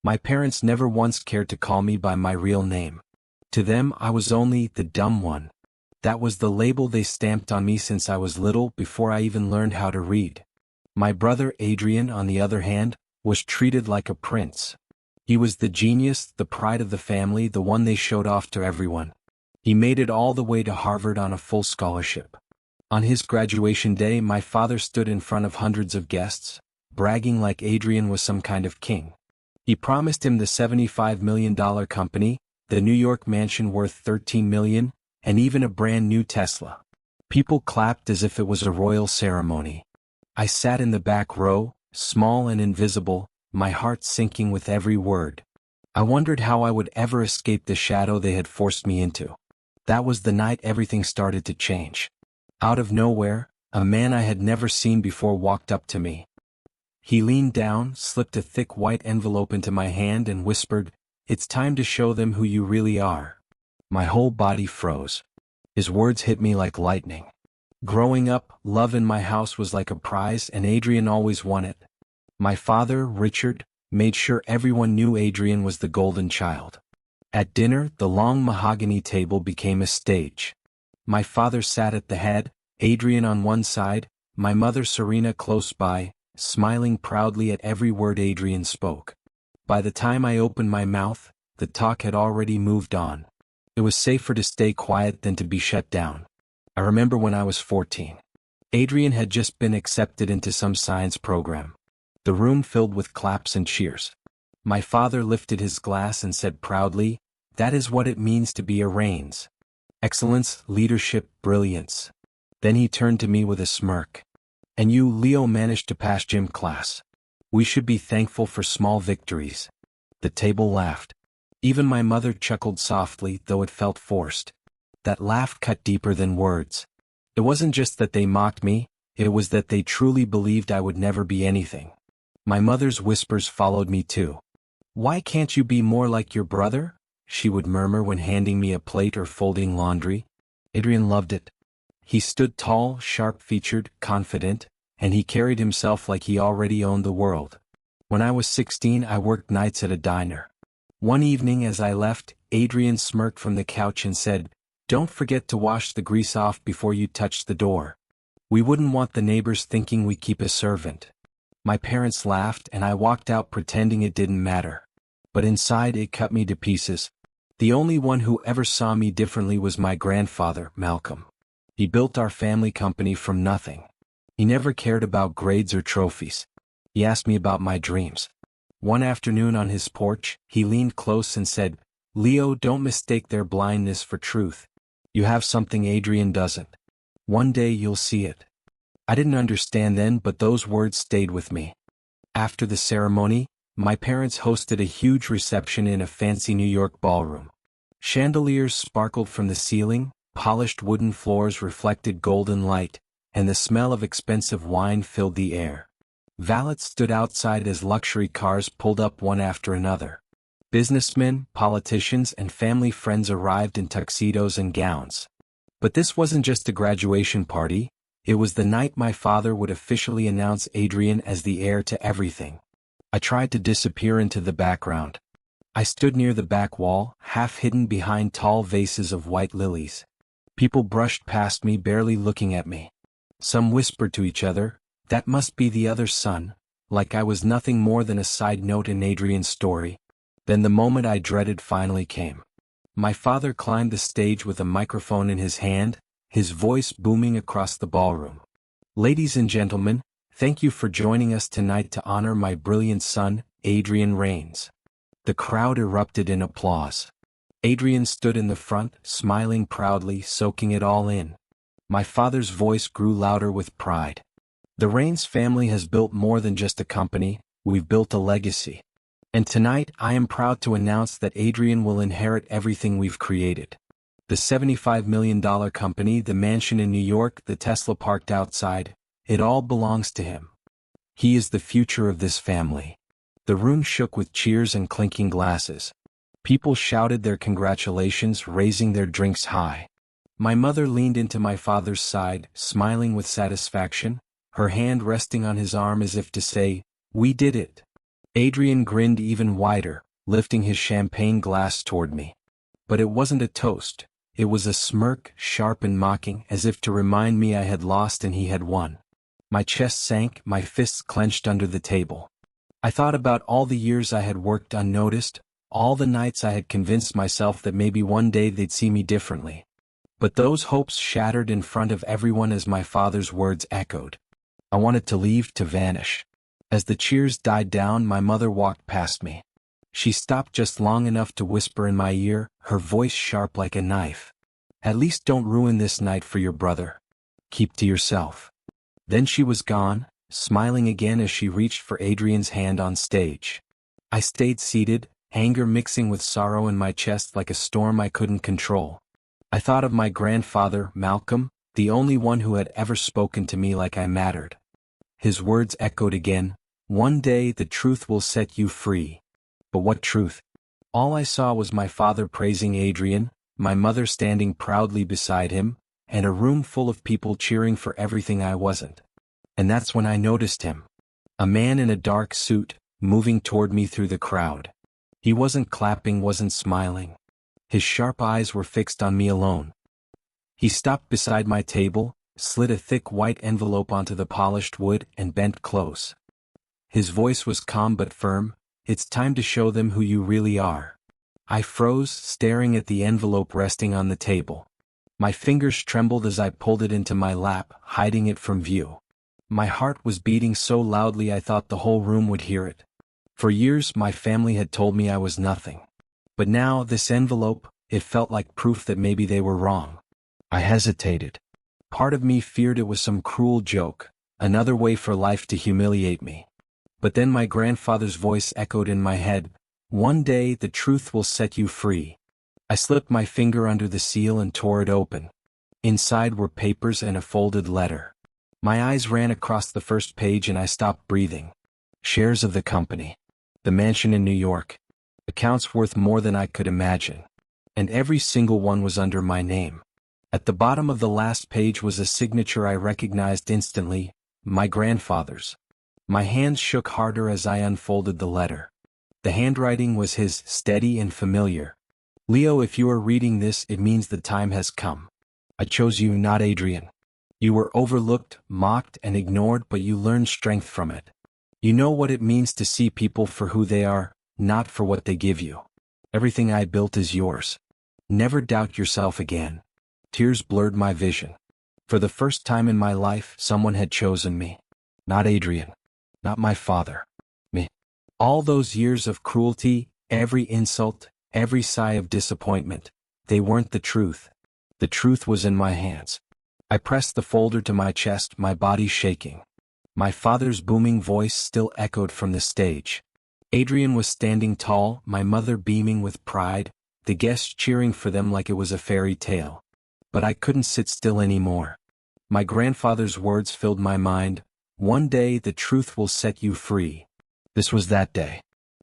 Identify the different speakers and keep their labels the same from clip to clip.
Speaker 1: My parents never once cared to call me by my real name. To them I was only the dumb one. That was the label they stamped on me since I was little, before I even learned how to read. My brother Adrian, on the other hand, was treated like a prince. He was the genius, the pride of the family, the one they showed off to everyone. He made it all the way to Harvard on a full scholarship. On his graduation day, my father stood in front of hundreds of guests, bragging like Adrian was some kind of king. He promised him the $75 million company, the New York mansion worth $13 million, and even a brand new Tesla. People clapped as if it was a royal ceremony. I sat in the back row, small and invisible, my heart sinking with every word. I wondered how I would ever escape the shadow they had forced me into. That was the night everything started to change. Out of nowhere, a man I had never seen before walked up to me. He leaned down, slipped a thick white envelope into my hand and whispered, "It's time to show them who you really are." My whole body froze. His words hit me like lightning. Growing up, love in my house was like a prize, and Adrian always won it. My father, Richard, made sure everyone knew Adrian was the golden child. At dinner, the long mahogany table became a stage. My father sat at the head, Adrian on one side, my mother Serena close by, smiling proudly at every word Adrian spoke. By the time I opened my mouth, the talk had already moved on. It was safer to stay quiet than to be shut down. I remember when I was 14. Adrian had just been accepted into some science program. The room filled with claps and cheers. My father lifted his glass and said proudly, "That is what it means to be a Rains. Excellence, leadership, brilliance." Then he turned to me with a smirk. "And you, Leo, managed to pass gym class. We should be thankful for small victories." The table laughed. Even my mother chuckled softly, though it felt forced. That laugh cut deeper than words. It wasn't just that they mocked me, it was that they truly believed I would never be anything. My mother's whispers followed me too. "Why can't you be more like your brother?" she would murmur when handing me a plate or folding laundry. Adrian loved it. He stood tall, sharp-featured, confident, and he carried himself like he already owned the world. When I was 16, I worked nights at a diner. One evening as I left, Adrian smirked from the couch and said, "Don't forget to wash the grease off before you touch the door. We wouldn't want the neighbors thinking we keep a servant." My parents laughed and I walked out pretending it didn't matter. But inside it cut me to pieces. The only one who ever saw me differently was my grandfather, Malcolm. He built our family company from nothing. He never cared about grades or trophies. He asked me about my dreams. One afternoon on his porch, he leaned close and said, "Leo, don't mistake their blindness for truth. You have something Adrian doesn't. One day you'll see it." I didn't understand then, but those words stayed with me. After the ceremony, my parents hosted a huge reception in a fancy New York ballroom. Chandeliers sparkled from the ceiling, polished wooden floors reflected golden light, and the smell of expensive wine filled the air. Valets stood outside as luxury cars pulled up one after another. Businessmen, politicians, and family friends arrived in tuxedos and gowns. But this wasn't just a graduation party, it was the night my father would officially announce Adrian as the heir to everything. I tried to disappear into the background. I stood near the back wall, half hidden behind tall vases of white lilies. People brushed past me, barely looking at me. Some whispered to each other, "That must be the other son," like I was nothing more than a side note in Adrian's story. Then the moment I dreaded finally came. My father climbed the stage with a microphone in his hand, his voice booming across the ballroom. "Ladies and gentlemen, thank you for joining us tonight to honor my brilliant son, Adrian Rains." The crowd erupted in applause. Adrian stood in the front, smiling proudly, soaking it all in. My father's voice grew louder with pride. "The Rains family has built more than just a company, we've built a legacy. And tonight I am proud to announce that Adrian will inherit everything we've created. The $75 million company, the mansion in New York, the Tesla parked outside, it all belongs to him. He is the future of this family." The room shook with cheers and clinking glasses. People shouted their congratulations, raising their drinks high. My mother leaned into my father's side, smiling with satisfaction, her hand resting on his arm as if to say, "We did it." Adrian grinned even wider, lifting his champagne glass toward me. But it wasn't a toast. It was a smirk, sharp and mocking, as if to remind me I had lost and he had won. My chest sank, my fists clenched under the table. I thought about all the years I had worked unnoticed, all the nights I had convinced myself that maybe one day they'd see me differently. But those hopes shattered in front of everyone as my father's words echoed. I wanted to leave, to vanish. As the cheers died down, my mother walked past me. She stopped just long enough to whisper in my ear, her voice sharp like a knife. "At least don't ruin this night for your brother. Keep to yourself." Then she was gone, smiling again as she reached for Adrian's hand on stage. I stayed seated, anger mixing with sorrow in my chest like a storm I couldn't control. I thought of my grandfather, Malcolm, the only one who had ever spoken to me like I mattered. His words echoed again, "One day the truth will set you free." But what truth? All I saw was my father praising Adrian, my mother standing proudly beside him, and a room full of people cheering for everything I wasn't. And that's when I noticed him. A man in a dark suit, moving toward me through the crowd. He wasn't clapping, wasn't smiling. His sharp eyes were fixed on me alone. He stopped beside my table, slid a thick white envelope onto the polished wood, and bent close. His voice was calm but firm. "It's time to show them who you really are." I froze, staring at the envelope resting on the table. My fingers trembled as I pulled it into my lap, hiding it from view. My heart was beating so loudly I thought the whole room would hear it. For years my family had told me I was nothing. But now this envelope, it felt like proof that maybe they were wrong. I hesitated. Part of me feared it was some cruel joke, another way for life to humiliate me. But then my grandfather's voice echoed in my head, "One day the truth will set you free." I slipped my finger under the seal and tore it open. Inside were papers and a folded letter. My eyes ran across the first page and I stopped breathing. Shares of the company. The mansion in New York. Accounts worth more than I could imagine. And every single one was under my name. At the bottom of the last page was a signature I recognized instantly, my grandfather's. My hands shook harder as I unfolded the letter. The handwriting was his, steady and familiar. "Leo, if you are reading this, it means the time has come. I chose you, not Adrian. You were overlooked, mocked, and ignored, but you learned strength from it. You know what it means to see people for who they are, not for what they give you. Everything I built is yours. Never doubt yourself again." Tears blurred my vision. For the first time in my life, someone had chosen me. Not Adrian. Not my father. Me. All those years of cruelty, every insult, every sigh of disappointment, they weren't the truth. The truth was in my hands. I pressed the folder to my chest, my body shaking. My father's booming voice still echoed from the stage. Adrian was standing tall, my mother beaming with pride, the guests cheering for them like it was a fairy tale. But I couldn't sit still anymore. My grandfather's words filled my mind. "One day the truth will set you free." This was that day.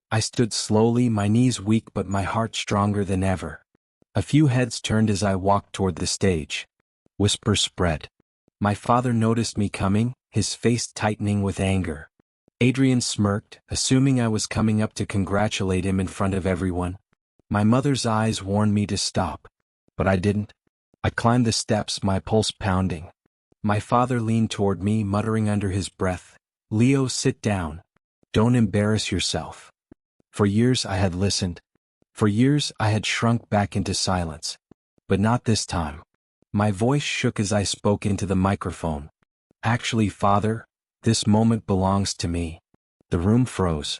Speaker 1: I stood slowly, my knees weak but my heart stronger than ever. A few heads turned as I walked toward the stage. Whispers spread. My father noticed me coming, his face tightening with anger. Adrian smirked, assuming I was coming up to congratulate him in front of everyone. My mother's eyes warned me to stop. But I didn't. I climbed the steps, my pulse pounding. My father leaned toward me, muttering under his breath, "Leo, sit down. Don't embarrass yourself." For years I had listened. For years I had shrunk back into silence. But not this time. My voice shook as I spoke into the microphone. "Actually, Father, this moment belongs to me." The room froze.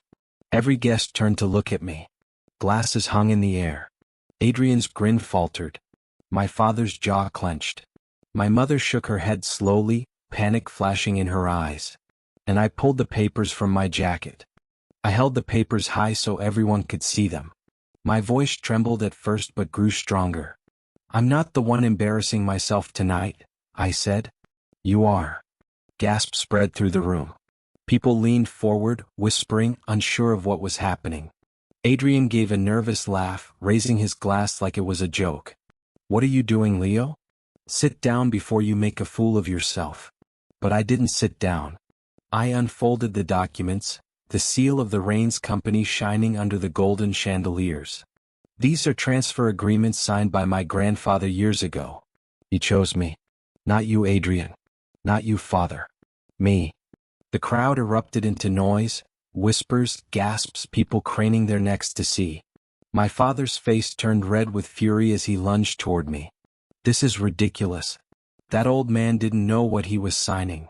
Speaker 1: Every guest turned to look at me. Glasses hung in the air. Adrian's grin faltered. My father's jaw clenched. My mother shook her head slowly, panic flashing in her eyes. And I pulled the papers from my jacket. I held the papers high so everyone could see them. My voice trembled at first but grew stronger. "I'm not the one embarrassing myself tonight," I said. "You are." Gasps spread through the room. People leaned forward, whispering, unsure of what was happening. Adrian gave a nervous laugh, raising his glass like it was a joke. "What are you doing, Leo? Sit down before you make a fool of yourself." But I didn't sit down. I unfolded the documents, the seal of the Rains Company shining under the golden chandeliers. These are transfer agreements signed by my grandfather years ago. He chose me. Not you, Adrian. Not you, father. Me. The crowd erupted into noise, whispers, gasps, people craning their necks to see. My father's face turned red with fury as he lunged toward me. This is ridiculous. That old man didn't know what he was signing.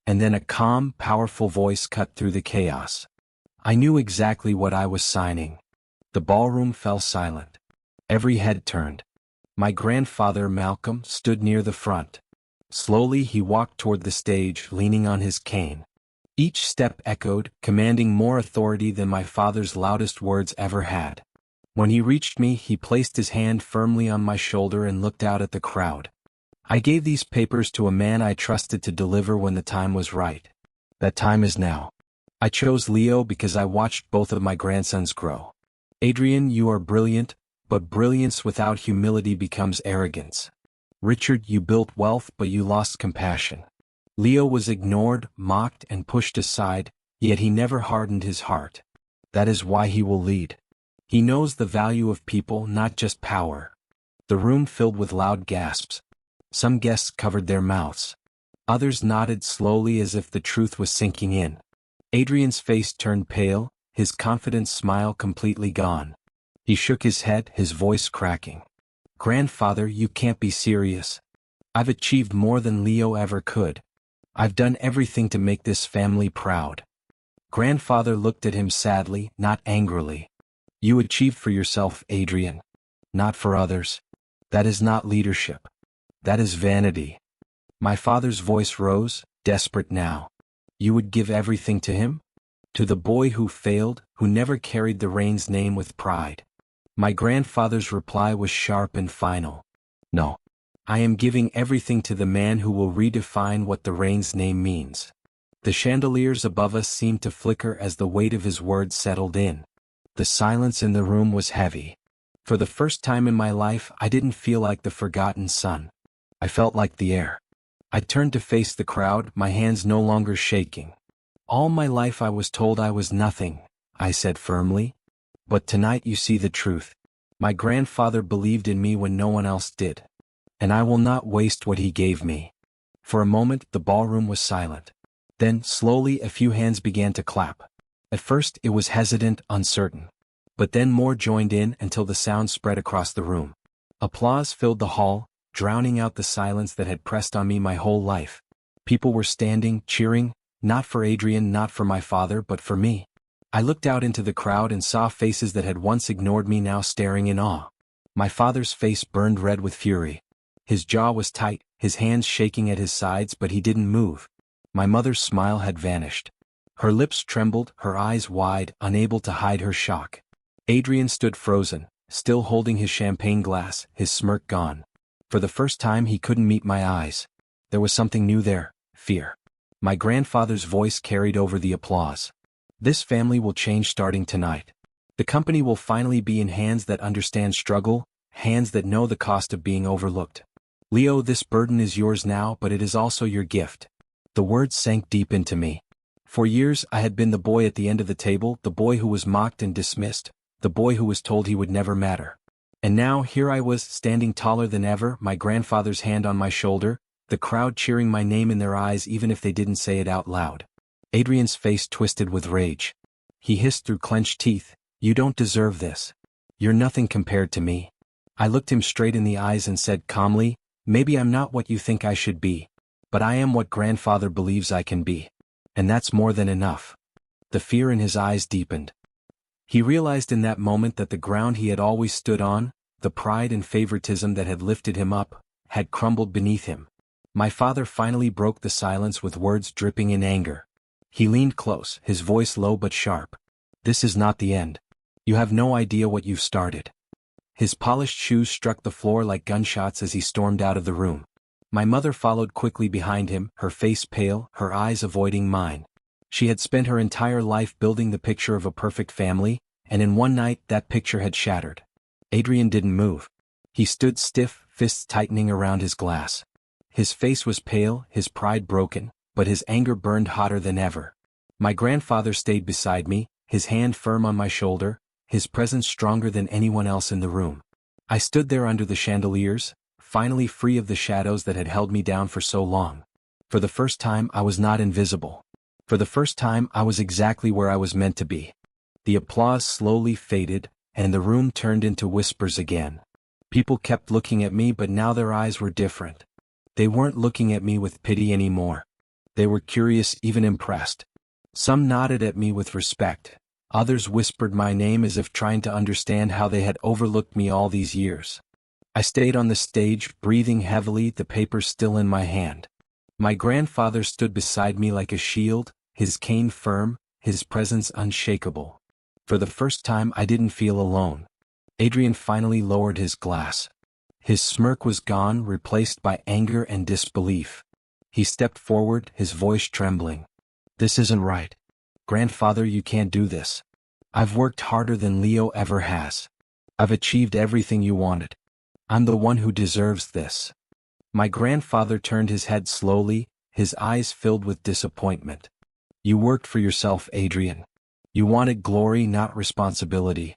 Speaker 1: And then a calm, powerful voice cut through the chaos. I knew exactly what I was signing. The ballroom fell silent. Every head turned. My grandfather, Malcolm, stood near the front. Slowly he walked toward the stage, leaning on his cane. Each step echoed, commanding more authority than my father's loudest words ever had. When he reached me, he placed his hand firmly on my shoulder and looked out at the crowd. I gave these papers to a man I trusted to deliver when the time was right. That time is now. I chose Leo because I watched both of my grandsons grow. Adrian, you are brilliant, but brilliance without humility becomes arrogance. Richard, you built wealth, but you lost compassion. Leo was ignored, mocked, and pushed aside, yet he never hardened his heart. That is why he will lead. He knows the value of people, not just power. The room filled with loud gasps. Some guests covered their mouths. Others nodded slowly as if the truth was sinking in. Adrian's face turned pale, his confident smile completely gone. He shook his head, his voice cracking. Grandfather, you can't be serious. I've achieved more than Leo ever could. I've done everything to make this family proud. Grandfather looked at him sadly, not angrily. You achieved for yourself, Adrian. Not for others. That is not leadership. That is vanity. My father's voice rose, desperate now. You would give everything to him? To the boy who failed, who never carried the Rains name with pride. My grandfather's reply was sharp and final. No. I am giving everything to the man who will redefine what the Rains name means. The chandeliers above us seemed to flicker as the weight of his words settled in. The silence in the room was heavy. For the first time in my life, I didn't feel like the forgotten son. I felt like the heir. I turned to face the crowd, my hands no longer shaking. All my life I was told I was nothing, I said firmly. But tonight you see the truth. My grandfather believed in me when no one else did. And I will not waste what he gave me. For a moment the ballroom was silent. Then, slowly, a few hands began to clap. At first it was hesitant, uncertain. But then more joined in until the sound spread across the room. Applause filled the hall, drowning out the silence that had pressed on me my whole life. People were standing, cheering, not for Adrian, not for my father, but for me. I looked out into the crowd and saw faces that had once ignored me now staring in awe. My father's face burned red with fury. His jaw was tight, his hands shaking at his sides, but he didn't move. My mother's smile had vanished. Her lips trembled, her eyes wide, unable to hide her shock. Adrian stood frozen, still holding his champagne glass, his smirk gone. For the first time he couldn't meet my eyes. There was something new there, fear. My grandfather's voice carried over the applause. This family will change starting tonight. The company will finally be in hands that understand struggle, hands that know the cost of being overlooked. Leo, this burden is yours now, but it is also your gift. The words sank deep into me. For years I had been the boy at the end of the table, the boy who was mocked and dismissed, the boy who was told he would never matter. And now here I was, standing taller than ever, my grandfather's hand on my shoulder, the crowd cheering my name in their eyes even if they didn't say it out loud. Adrian's face twisted with rage. He hissed through clenched teeth, "You don't deserve this. You're nothing compared to me." I looked him straight in the eyes and said calmly, "Maybe I'm not what you think I should be. But I am what grandfather believes I can be. And that's more than enough." The fear in his eyes deepened. He realized in that moment that the ground he had always stood on, the pride and favoritism that had lifted him up, had crumbled beneath him. My father finally broke the silence with words dripping in anger. He leaned close, his voice low but sharp. "This is not the end. You have no idea what you've started." His polished shoes struck the floor like gunshots as he stormed out of the room. My mother followed quickly behind him, her face pale, her eyes avoiding mine. She had spent her entire life building the picture of a perfect family, and in one night that picture had shattered. Adrian didn't move. He stood stiff, fists tightening around his glass. His face was pale, his pride broken, but his anger burned hotter than ever. My grandfather stayed beside me, his hand firm on my shoulder, his presence stronger than anyone else in the room. I stood there under the chandeliers, finally free of the shadows that had held me down for so long. For the first time I was not invisible. For the first time I was exactly where I was meant to be. The applause slowly faded, and the room turned into whispers again. People kept looking at me, but now their eyes were different. They weren't looking at me with pity anymore. They were curious, even impressed. Some nodded at me with respect. Others whispered my name as if trying to understand how they had overlooked me all these years. I stayed on the stage, breathing heavily, the papers still in my hand. My grandfather stood beside me like a shield, his cane firm, his presence unshakable. For the first time I didn't feel alone. Adrian finally lowered his glass. His smirk was gone, replaced by anger and disbelief. He stepped forward, his voice trembling. "This isn't right. Grandfather, you can't do this. I've worked harder than Leo ever has. I've achieved everything you wanted. I'm the one who deserves this." My grandfather turned his head slowly, his eyes filled with disappointment. "You worked for yourself, Adrian. You wanted glory, not responsibility.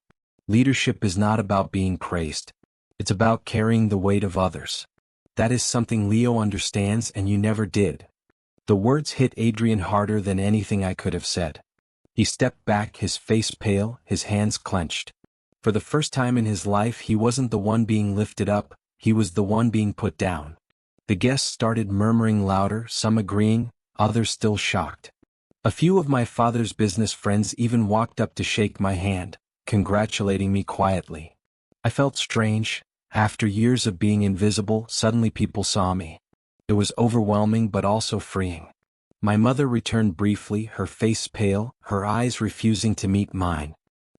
Speaker 1: Leadership is not about being praised. It's about carrying the weight of others. That is something Leo understands and you never did." The words hit Adrian harder than anything I could have said. He stepped back, his face pale, his hands clenched. For the first time in his life he wasn't the one being lifted up, he was the one being put down. The guests started murmuring louder, some agreeing, others still shocked. A few of my father's business friends even walked up to shake my hand, congratulating me quietly. I felt strange. After years of being invisible, suddenly people saw me. It was overwhelming but also freeing. My mother returned briefly, her face pale, her eyes refusing to meet mine.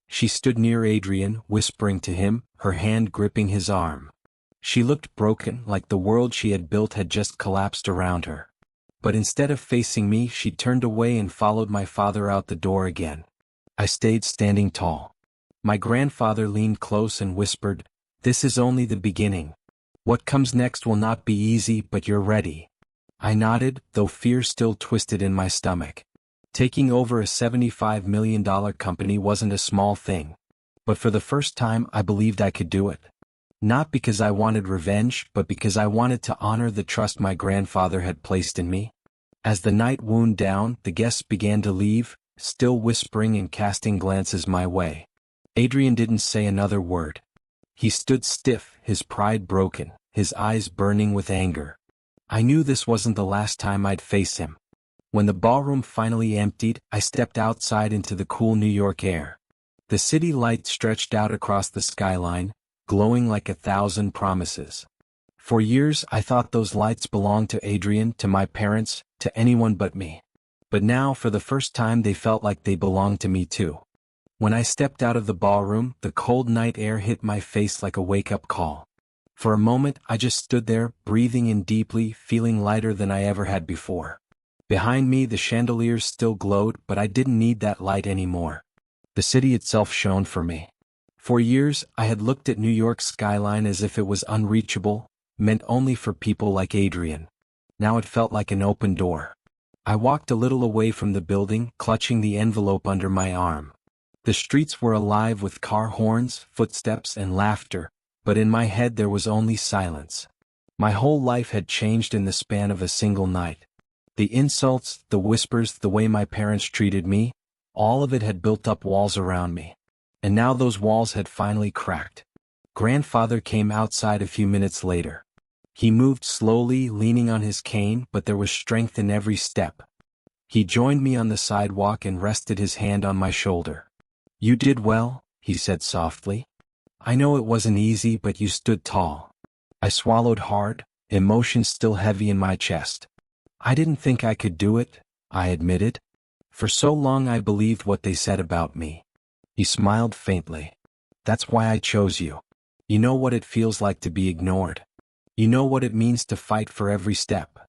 Speaker 1: She stood near Adrian, whispering to him, her hand gripping his arm. She looked broken, like the world she had built had just collapsed around her. But instead of facing me, she turned away and followed my father out the door again. I stayed standing tall. My grandfather leaned close and whispered, "This is only the beginning. What comes next will not be easy, but you're ready." I nodded, though fear still twisted in my stomach. Taking over a $75 million company wasn't a small thing. But for the first time I believed I could do it. Not because I wanted revenge, but because I wanted to honor the trust my grandfather had placed in me. As the night wound down, the guests began to leave, still whispering and casting glances my way. Adrian didn't say another word. He stood stiff, his pride broken, his eyes burning with anger. I knew this wasn't the last time I'd face him. When the ballroom finally emptied, I stepped outside into the cool New York air. The city light stretched out across the skyline, glowing like 1,000 promises. For years I thought those lights belonged to Adrian, to my parents, to anyone but me. But now, for the first time, they felt like they belonged to me too. When I stepped out of the ballroom, the cold night air hit my face like a wake-up call. For a moment I just stood there, breathing in deeply, feeling lighter than I ever had before. Behind me the chandeliers still glowed, but I didn't need that light anymore. The city itself shone for me. For years I had looked at New York's skyline as if it was unreachable, meant only for people like Adrian. Now it felt like an open door. I walked a little away from the building, clutching the envelope under my arm. The streets were alive with car horns, footsteps, and laughter, but in my head there was only silence. My whole life had changed in the span of a single night. The insults, the whispers, the way my parents treated me, all of it had built up walls around me. And now those walls had finally cracked. Grandfather came outside a few minutes later. He moved slowly, leaning on his cane, but there was strength in every step. He joined me on the sidewalk and rested his hand on my shoulder. "You did well," he said softly. "I know it wasn't easy, but you stood tall." I swallowed hard, emotions still heavy in my chest. "I didn't think I could do it," I admitted. "For so long I believed what they said about me." He smiled faintly. "That's why I chose you. You know what it feels like to be ignored. You know what it means to fight for every step.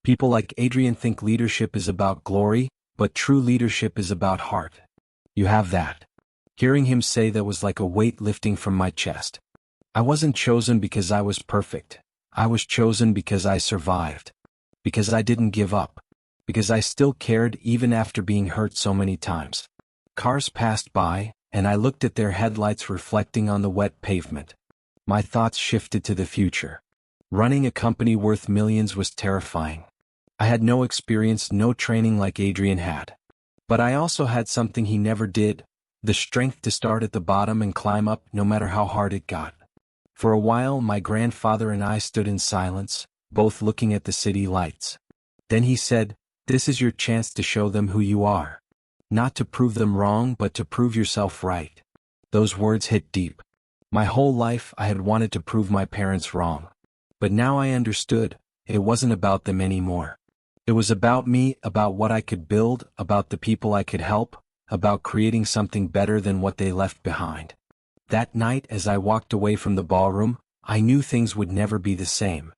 Speaker 1: People like Adrian think leadership is about glory, but true leadership is about heart. You have that." Hearing him say that was like a weight lifting from my chest. I wasn't chosen because I was perfect. I was chosen because I survived. Because I didn't give up. because I still cared even after being hurt so many times. Cars passed by, and I looked at their headlights reflecting on the wet pavement. My thoughts shifted to the future. Running a company worth millions was terrifying. I had no experience, no training like Adrian had. But I also had something he never did, the strength to start at the bottom and climb up no matter how hard it got. For a while my grandfather and I stood in silence, both looking at the city lights. Then he said, "This is your chance to show them who you are. Not to prove them wrong, but to prove yourself right." Those words hit deep. My whole life I had wanted to prove my parents wrong. But now I understood, it wasn't about them anymore. It was about me, about what I could build, about the people I could help, about creating something better than what they left behind. That night as I walked away from the ballroom, I knew things would never be the same.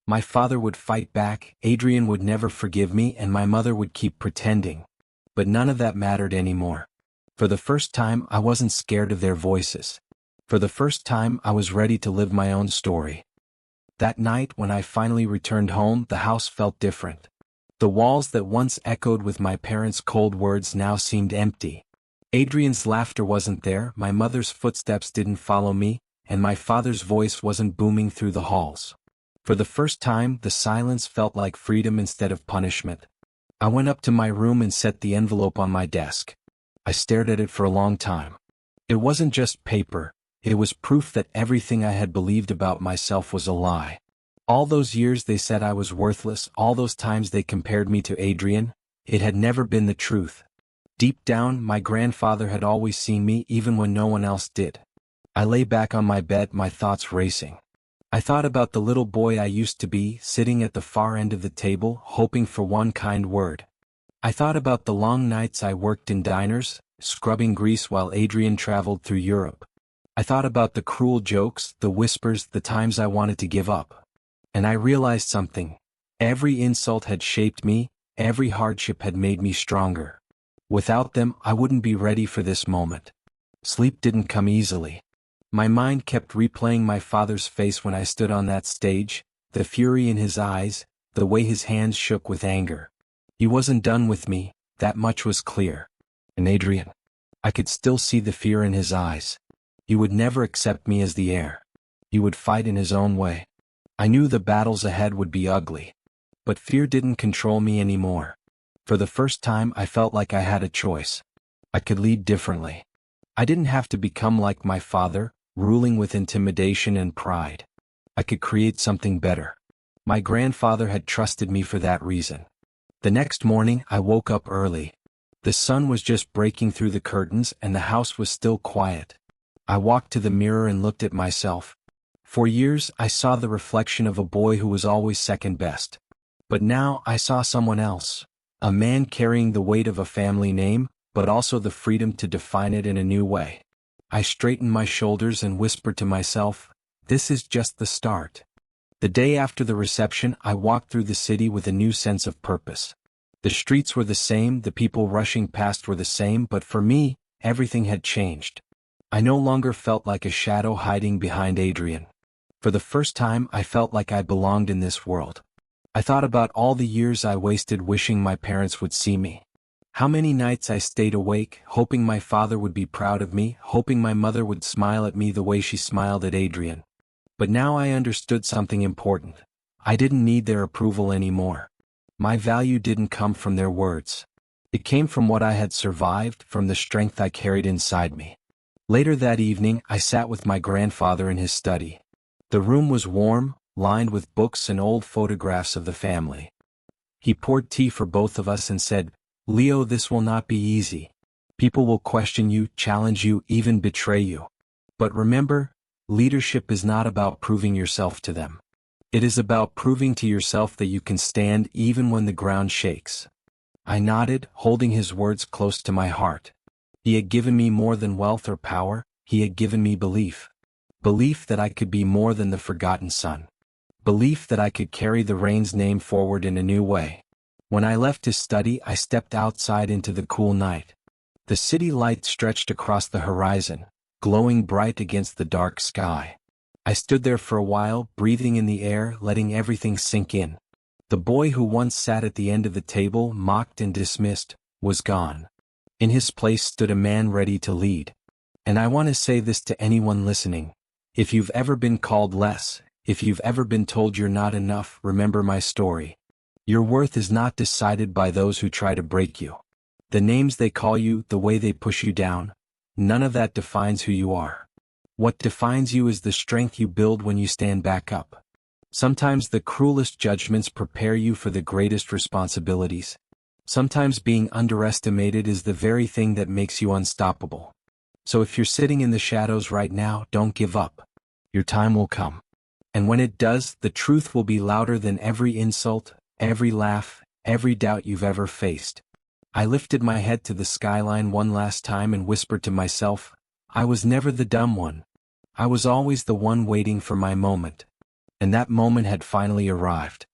Speaker 1: My father would fight back, Adrian would never forgive me, and my mother would keep pretending. But none of that mattered anymore. For the first time I wasn't scared of their voices. For the first time I was ready to live my own story. That night when I finally returned home, the house felt different. The walls that once echoed with my parents' cold words now seemed empty. Adrian's laughter wasn't there, my mother's footsteps didn't follow me, and my father's voice wasn't booming through the halls. For the first time, the silence felt like freedom instead of punishment. I went up to my room and set the envelope on my desk. I stared at it for a long time. It wasn't just paper, it was proof that everything I had believed about myself was a lie. All those years they said I was worthless, all those times they compared me to Adrian, it had never been the truth. Deep down, my grandfather had always seen me even when no one else did. I lay back on my bed, my thoughts racing. I thought about the little boy I used to be, sitting at the far end of the table, hoping for one kind word. I thought about the long nights I worked in diners, scrubbing grease while Adrian traveled through Europe. I thought about the cruel jokes, the whispers, the times I wanted to give up. And I realized something. Every insult had shaped me, every hardship had made me stronger. Without them, I wouldn't be ready for this moment. Sleep didn't come easily. My mind kept replaying my father's face when I stood on that stage, the fury in his eyes, the way his hands shook with anger. He wasn't done with me, that much was clear. And Adrian, I could still see the fear in his eyes. He would never accept me as the heir. He would fight in his own way. I knew the battles ahead would be ugly. But fear didn't control me anymore. For the first time I felt like I had a choice. I could lead differently. I didn't have to become like my father, ruling with intimidation and pride. I could create something better. My grandfather had trusted me for that reason. The next morning I woke up early. The sun was just breaking through the curtains and the house was still quiet. I walked to the mirror and looked at myself. For years I saw the reflection of a boy who was always second best. But now I saw someone else. A man carrying the weight of a family name, but also the freedom to define it in a new way. I straightened my shoulders and whispered to myself, "This is just the start." The day after the reception, I walked through the city with a new sense of purpose. The streets were the same, the people rushing past were the same, but for me, everything had changed. I no longer felt like a shadow hiding behind Adrian. For the first time I felt like I belonged in this world. I thought about all the years I wasted wishing my parents would see me. How many nights I stayed awake, hoping my father would be proud of me, hoping my mother would smile at me the way she smiled at Adrian. But now I understood something important. I didn't need their approval anymore. My value didn't come from their words. It came from what I had survived, from the strength I carried inside me. Later that evening, I sat with my grandfather in his study. The room was warm, lined with books and old photographs of the family. He poured tea for both of us and said, "Leo, this will not be easy. People will question you, challenge you, even betray you. But remember, leadership is not about proving yourself to them. It is about proving to yourself that you can stand even when the ground shakes." I nodded, holding his words close to my heart. He had given me more than wealth or power, he had given me belief. Belief that I could be more than the forgotten son. Belief that I could carry the Rain's name forward in a new way. When I left his study, I stepped outside into the cool night. The city light stretched across the horizon, glowing bright against the dark sky. I stood there for a while, breathing in the air, letting everything sink in. The boy who once sat at the end of the table, mocked and dismissed, was gone. In his place stood a man ready to lead. And I want to say this to anyone listening. If you've ever been called less, if you've ever been told you're not enough, remember my story. Your worth is not decided by those who try to break you. The names they call you, the way they push you down, none of that defines who you are. What defines you is the strength you build when you stand back up. Sometimes the cruelest judgments prepare you for the greatest responsibilities. Sometimes being underestimated is the very thing that makes you unstoppable. So if you're sitting in the shadows right now, don't give up. Your time will come. And when it does, the truth will be louder than every insult, every laugh, every doubt you've ever faced. I lifted my head to the skyline one last time and whispered to myself, I was never the dumb one. I was always the one waiting for my moment. And that moment had finally arrived.